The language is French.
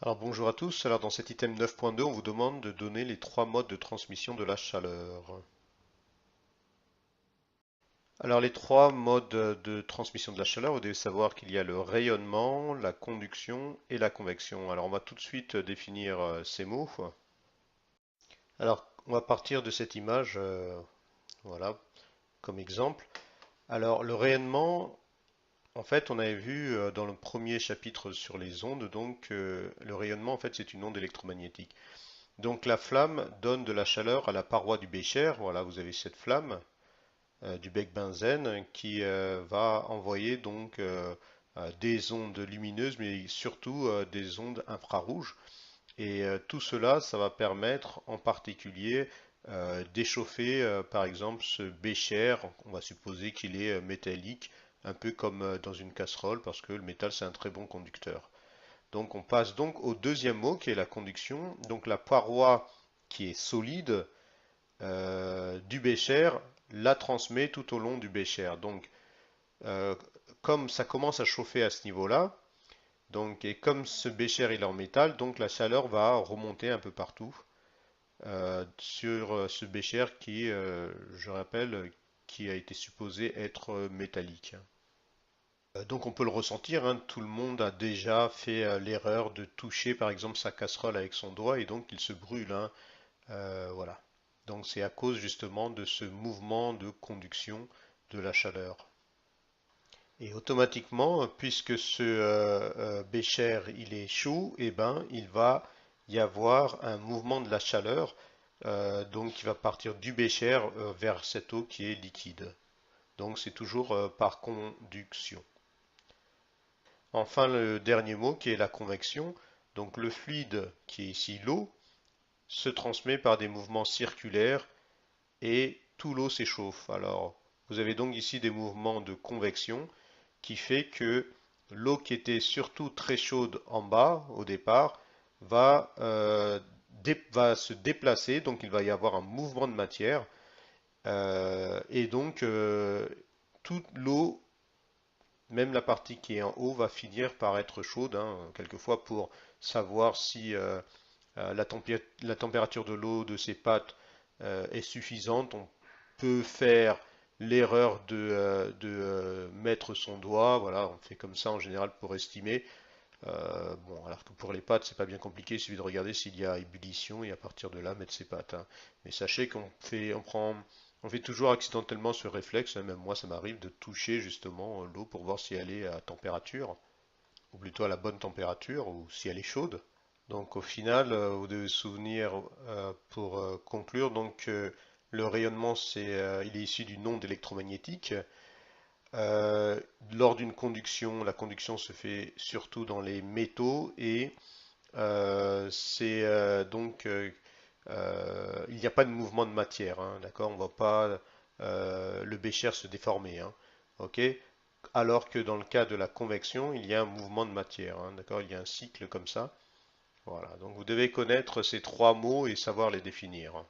Alors bonjour à tous, alors dans cet item 9.2 on vous demande de donner les trois modes de transmission de la chaleur. Alors les trois modes de transmission de la chaleur, vous devez savoir qu'il y a le rayonnement, la conduction et la convection. Alors on va tout de suite définir ces mots. Alors on va partir de cette image, voilà, comme exemple. Alors le rayonnement, en fait on avait vu dans le premier chapitre sur les ondes, donc le rayonnement en fait c'est une onde électromagnétique. Donc la flamme donne de la chaleur à la paroi du bécher. Voilà, vous avez cette flamme du bec benzène qui va envoyer donc des ondes lumineuses, mais surtout des ondes infrarouges. Et tout cela, ça va permettre en particulier d'échauffer, par exemple, ce bécher. On va supposer qu'il est métallique, un peu comme dans une casserole, parce que le métal c'est un très bon conducteur. Donc on passe donc au deuxième mot qui est la conduction. Donc la paroi qui est solide du bécher la transmet tout au long du bécher. Donc euh, comme ça commence à chauffer à ce niveau-là, donc et comme ce bécher il est en métal, donc la chaleur va remonter un peu partout sur ce bécher qui, je rappelle, qui a été supposé être métallique. Donc on peut le ressentir, hein, tout le monde a déjà fait l'erreur de toucher par exemple sa casserole avec son doigt et donc il se brûle, hein, voilà. Donc c'est à cause justement de ce mouvement de conduction de la chaleur. Et automatiquement, puisque ce bécher il est chaud, et ben il va y avoir un mouvement de la chaleur, donc qui va partir du bécher vers cette eau qui est liquide. Donc c'est toujours par conduction. Enfin, le dernier mot qui est la convection. Donc le fluide, qui est ici l'eau, se transmet par des mouvements circulaires et tout l'eau s'échauffe. Alors, vous avez donc ici des mouvements de convection qui fait que l'eau qui était surtout très chaude en bas au départ va se déplacer, donc il va y avoir un mouvement de matière et donc toute l'eau, même la partie qui est en haut, va finir par être chaude, hein, quelquefois pour savoir si la température de l'eau de ces pâtes est suffisante. On peut faire l'erreur de mettre son doigt, voilà, on fait comme ça en général pour estimer. Bon, alors que pour les pâtes, c'est pas bien compliqué, il suffit de regarder s'il y a ébullition et à partir de là mettre ses pâtes, hein. Mais sachez on fait toujours accidentellement ce réflexe, hein, même moi ça m'arrive de toucher justement l'eau pour voir si elle est à température, ou plutôt à la bonne température, ou si elle est chaude. Donc au final, vous devez vous souvenir pour conclure, donc le rayonnement il est issu d'une onde électromagnétique. Euh, Lors d'une conduction, la conduction se fait surtout dans les métaux et c'est donc il n'y a pas de mouvement de matière, hein, d'accord? On ne va pas le bécher se déformer, hein, ok? Alors que dans le cas de la convection, il y a un mouvement de matière, hein, d'accord? Il y a un cycle comme ça. Voilà, donc vous devez connaître ces trois mots et savoir les définir.